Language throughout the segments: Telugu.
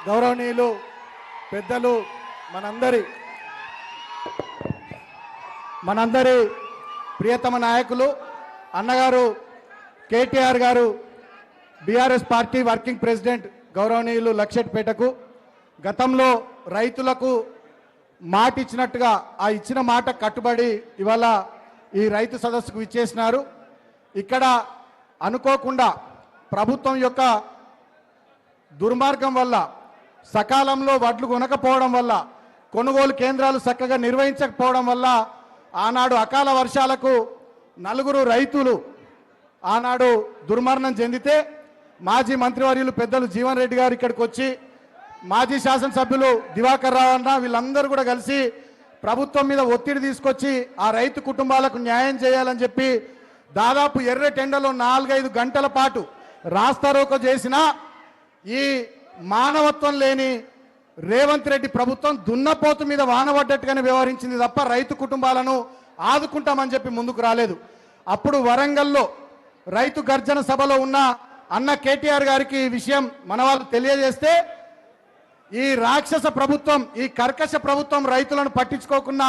గౌరవనీయులు పెద్దలు మనందరి ప్రియతమ నాయకులు అన్నగారు కేటీఆర్ గారు బీఆర్ఎస్ పార్టీ వర్కింగ్ ప్రెసిడెంట్ గౌరవనీయులు లక్షెట్పేటకు గతంలో రైతులకు మాట ఇచ్చినట్టుగా ఆ ఇచ్చిన మాట కట్టుబడి ఇవాళ ఈ రైతు సదస్సుకు విచ్చేసినారు. ఇక్కడ అనుకోకుండా ప్రభుత్వం యొక్క దుర్మార్గం వల్ల సకాలంలో వడ్లు కొనకపోవడం వల్ల కొనుగోలు కేంద్రాలు చక్కగా నిర్వహించకపోవడం వల్ల ఆనాడు అకాల వర్షాలకు 4 రైతులు ఆనాడు దుర్మరణం చెందితే మాజీ మంత్రివర్యులు పెద్దలు జీవన్ రెడ్డి గారు ఇక్కడికి వచ్చి మాజీ శాసనసభ్యులు దివాకర్ రావు అన్న వీళ్ళందరూ కూడా కలిసి ప్రభుత్వం మీద ఒత్తిడి తీసుకొచ్చి ఆ రైతు కుటుంబాలకు న్యాయం చేయాలని చెప్పి దాదాపు ఎర్రటెండలో 4-5 గంటల పాటు రాస్తారోకో చేసిన ఈ మానవత్వం లేని రేవంత్ రెడ్డి ప్రభుత్వం దున్నపోతు మీద వానబడ్డట్టుగానే వ్యవహరించింది తప్ప రైతు కుటుంబాలను ఆదుకుంటామని చెప్పి ముందుకు రాలేదు. అప్పుడు వరంగల్లో రైతు గర్జన సభలో ఉన్న అన్న కేటీఆర్ గారికి ఈ విషయం మన వాళ్ళు తెలియజేస్తే ఈ రాక్షస ప్రభుత్వం, ఈ కర్కశ ప్రభుత్వం రైతులను పట్టించుకోకుండా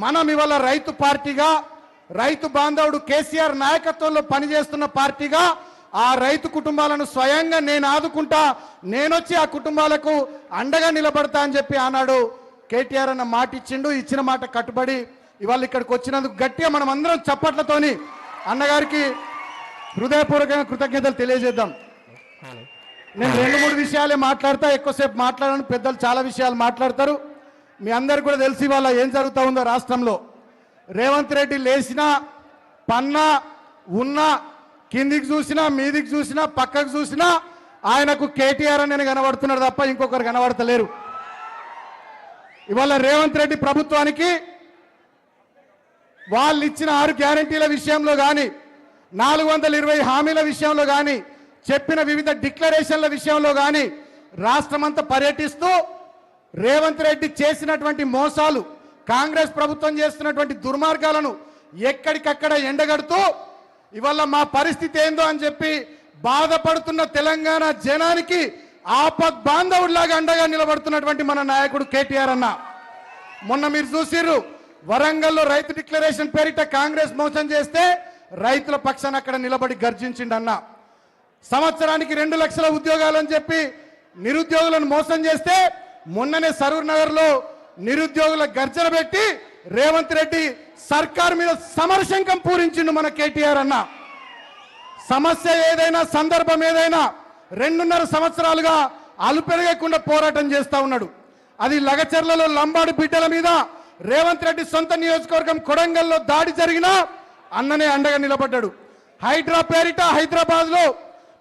మనం ఇవాళ రైతు పార్టీగా, రైతు బాంధవుడు కేసీఆర్ నాయకత్వంలో పనిచేస్తున్న పార్టీగా ఆ రైతు కుటుంబాలను స్వయంగా నేను ఆదుకుంటా, నేనొచ్చి ఆ కుటుంబాలకు అండగా నిలబడతా అని చెప్పి ఆనాడు కేటీఆర్ అన్న మాట ఇచ్చిండు. ఇచ్చిన మాట కట్టుబడి ఇవాళ ఇక్కడికి వచ్చినందుకు గట్టిగా మనం అందరం చప్పట్లతోని అన్నగారికి హృదయపూర్వకంగా కృతజ్ఞతలు తెలియజేద్దాం. నేను 2-3 విషయాలే మాట్లాడతా, ఎక్కువసేపు మాట్లాడను. పెద్దలు చాలా విషయాలు మాట్లాడతారు. మీ అందరికి కూడా తెలిసి ఇవాళ ఏం జరుగుతూ ఉందో రాష్ట్రంలో. రేవంత్ రెడ్డి లేచినా పన్నా ఉన్నా కిందికి చూసినా మీదికి చూసినా పక్కకు చూసినా ఆయనకు కేటీఆర్ అని కనబడుతున్నాడు తప్ప ఇంకొకరు కనబడతలేరు. ఇవాళ రేవంత్ రెడ్డి ప్రభుత్వానికి వాళ్ళు ఇచ్చిన 6 గ్యారంటీల విషయంలో కానీ 420 హామీల విషయంలో కానీ చెప్పిన వివిధ డిక్లరేషన్ల విషయంలో కానీ రాష్ట్రమంతా పర్యటిస్తూ రేవంత్ రెడ్డి చేసినటువంటి మోసాలు, కాంగ్రెస్ ప్రభుత్వం చేస్తున్నటువంటి దుర్మార్గాలను ఎక్కడికక్కడ ఎండగడుతూ ఇవాళ మా పరిస్థితి ఏందో అని చెప్పి బాధపడుతున్న తెలంగాణ జనానికి ఆపద్ బాంధవుడిలాగా అండగా నిలబడుతున్నటువంటి మన నాయకుడు కేటీఆర్ అన్న. మొన్న మీరు చూసిర్రు వరంగల్లో రైతు డిక్లరేషన్ పేరిట కాంగ్రెస్ మోసం చేస్తే రైతుల పక్షాన అక్కడ నిలబడి గర్జించిండు అన్న. సంవత్సరానికి 2 లక్షల ఉద్యోగాలని చెప్పి నిరుద్యోగులను మోసం చేస్తే మొన్ననే సరూర్ నగర్ లో నిరుద్యోగుల గర్జన పెట్టి రేవంత్ రెడ్డి సర్కార్ మీద సమరశంకం పూరించిండు మన కేటీఆర్ అన్న. సమస్య ఏదైనా సందర్భం ఏదైనా 2.5 సంవత్సరాలుగా అలుపెరగకుండా పోరాటం చేస్తా ఉన్నాడు. అది లగచర్లలో లంబాడి బిడ్డల మీద రేవంత్ రెడ్డి సొంత నియోజకవర్గం కొడంగల్లో దాడి జరిగినా అన్ననే అండగా నిలబడ్డాడు. హైడ్రా పేరిట హైదరాబాద్ లో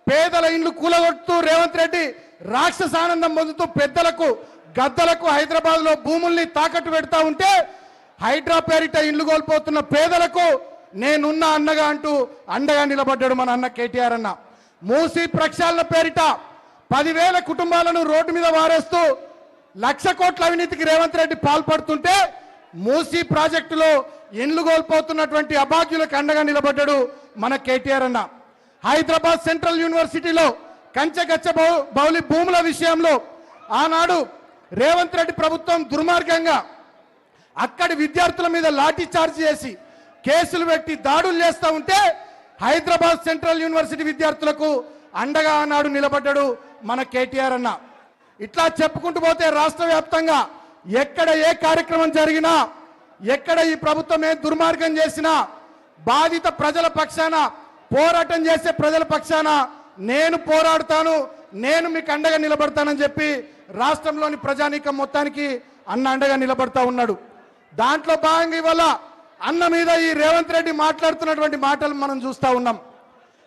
పేదల ఇండ్లు కూలగొడుతూ రేవంత్ రెడ్డి రాక్షస ఆనందం పొందుతూ పెద్దలకు గద్దలకు హైదరాబాద్ లో భూముల్ని తాకట్టు పెడతా ఉంటే హైడ్రా పేరిట ఇండ్లు కోల్పోతున్న పేదలకు నేనున్న అన్నగా అంటూ అండగా నిలబడ్డాడు మన అన్న కేటీఆర్ అన్న. మూసీ ప్రక్షాళన పేరిట 10,000 కుటుంబాలను రోడ్డు మీద వారేస్తూ 1,00,000 కోట్ల అవినీతికి రేవంత్ రెడ్డి పాల్పడుతుంటే మూసీ ప్రాజెక్టులో ఇండ్లు కోల్పోతున్నటువంటి అభాగ్యులకు అండగా నిలబడ్డాడు మన కేటీఆర్ అన్న. హైదరాబాద్ సెంట్రల్ యూనివర్సిటీలో కంచెగచ్చ బౌలి భూముల విషయంలో ఆనాడు రేవంత్ రెడ్డి ప్రభుత్వం దుర్మార్గంగా అక్కడి విద్యార్థుల మీద లాఠీ చార్జ్ చేసి కేసులు పెట్టి దాడులు చేస్తూ ఉంటే హైదరాబాద్ సెంట్రల్ యూనివర్సిటీ విద్యార్థులకు అండగా ఆనాడు నిలబడ్డాడు మన కేటీఆర్ అన్న. ఇట్లా చెప్పుకుంటూ పోతే రాష్ట్ర వ్యాప్తంగా ఎక్కడ ఏ కార్యక్రమం జరిగినా, ఎక్కడ ఈ ప్రభుత్వం ఏ దుర్మార్గం చేసినా బాధిత ప్రజల పక్షాన, పోరాటం చేసే ప్రజల పక్షాన నేను పోరాడుతాను, నేను మీకు అండగా నిలబడతానని చెప్పి రాష్ట్రంలోని ప్రజానీకం మొత్తానికి అన్న అండగా నిలబడతా ఉన్నాడు. దాంట్లో భాగంగా ఇవాళ అన్న మీద ఈ రేవంత్ రెడ్డి మాట్లాడుతున్నటువంటి మాటలు మనం చూస్తూ ఉన్నాం.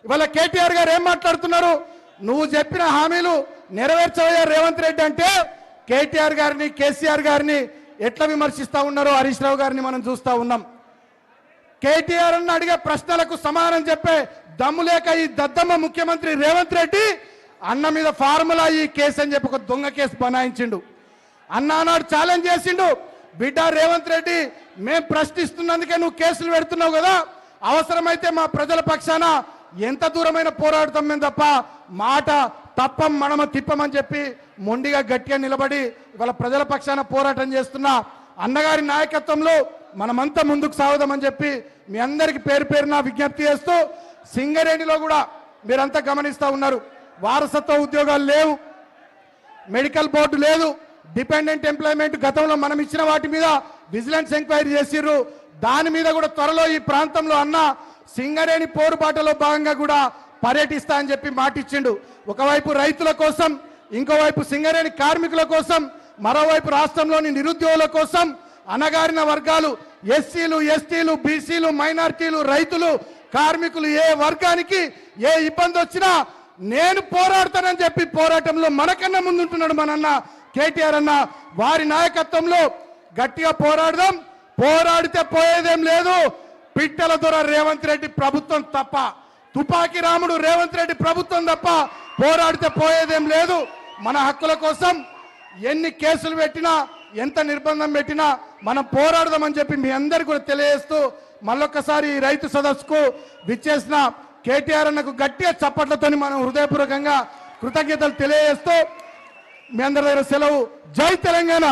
ఇవాళ కేటీఆర్ గారు ఏం మాట్లాడుతున్నారు? నువ్వు చెప్పిన హామీలు నెరవేర్చవయ్యా రేవంత్ రెడ్డి అంటే కేటీఆర్ గారిని, కేసీఆర్ గారిని ఎట్లా విమర్శిస్తా ఉన్నారో హరీష్ రావు గారిని మనం చూస్తూ ఉన్నాం. కేటీఆర్ అన్న అడిగే ప్రశ్నలకు సమాధానం చెప్పే దమ్ము లేక ఈ దద్దమ్మ ముఖ్యమంత్రి రేవంత్ రెడ్డి అన్న మీద ఫార్ములా ఈ కేసు అని చెప్పి ఒక దొంగ కేసు బనాయించిండు. అన్న అన్నాడు, ఛాలెంజ్ చేసిండు, బిడ్డ రేవంత్ రెడ్డి మేము ప్రశ్నిస్తున్నందుకే నువ్వు కేసులు పెడుతున్నావు కదా, అవసరమైతే మా ప్రజల పక్షాన ఎంత దూరమైన పోరాడతాం మేము తప్ప మాట తప్పం మనమ తిప్పమని చెప్పి మొండిగా గట్టిగా నిలబడి ఇవాళ ప్రజల పక్షాన పోరాటం చేస్తున్న అన్నగారి నాయకత్వంలో మనమంతా ముందుకు సాగుదామని చెప్పి మీ అందరికి పేరు పేరున విజ్ఞప్తి చేస్తూ సింగరేణిలో కూడా మీరంతా గమనిస్తూ ఉన్నారు, వారసత్వ ఉద్యోగాలు లేవు, మెడికల్ బోర్డు లేదు, డిపెండెంట్ ఎంప్లాయ్మెంట్ గతంలో మనం ఇచ్చిన వాటి మీద విజిలెన్స్ ఎంక్వైరీ చేసిర్రు. దాని మీద కూడా త్వరలో ఈ ప్రాంతంలో అన్న సింగరేణి పోరుబాటలో భాగంగా కూడా పర్యటిస్తా అని చెప్పి మాటిచ్చిండు. ఒకవైపు రైతుల కోసం, ఇంకోవైపు సింగరేణి కార్మికుల కోసం, మరోవైపు రాష్ట్రంలోని నిరుద్యోగుల కోసం అణగారిన వర్గాలు ఎస్సీలు, ఎస్టీలు, బీసీలు, మైనారిటీలు, రైతులు, కార్మికులు ఏ వర్గానికి ఏ ఇబ్బంది వచ్చినా నేను పోరాడతానని చెప్పి పోరాటంలో మనకన్నా ముందుంటున్నాడు మనన్న కేటీఆర్ అన్న. వారి నాయకత్వంలో గట్టిగా పోరాడదాం. పోరాడితే పోయేదేం లేదు. పిట్టల దొర రేవంత్ రెడ్డి ప్రభుత్వం తప్ప, తుపాకీ రాముడు రేవంత్ రెడ్డి ప్రభుత్వం తప్ప పోరాడితే పోయేదేం లేదు. మన హక్కుల కోసం ఎన్ని కేసులు పెట్టినా, ఎంత నిర్బంధం పెట్టినా మనం పోరాడదామని చెప్పి మీ అందరికీ కూడా తెలియజేస్తూ మళ్ళొక్కసారి ఈ రైతు సదస్సుకు విచ్చేసిన కేటీఆర్ అన్నకు గట్టిగా చప్పట్లతోని మనం హృదయపూర్వకంగా కృతజ్ఞతలు తెలియజేస్తూ మీ అందరి దగ్గర సెలవు. జై తెలంగాణ.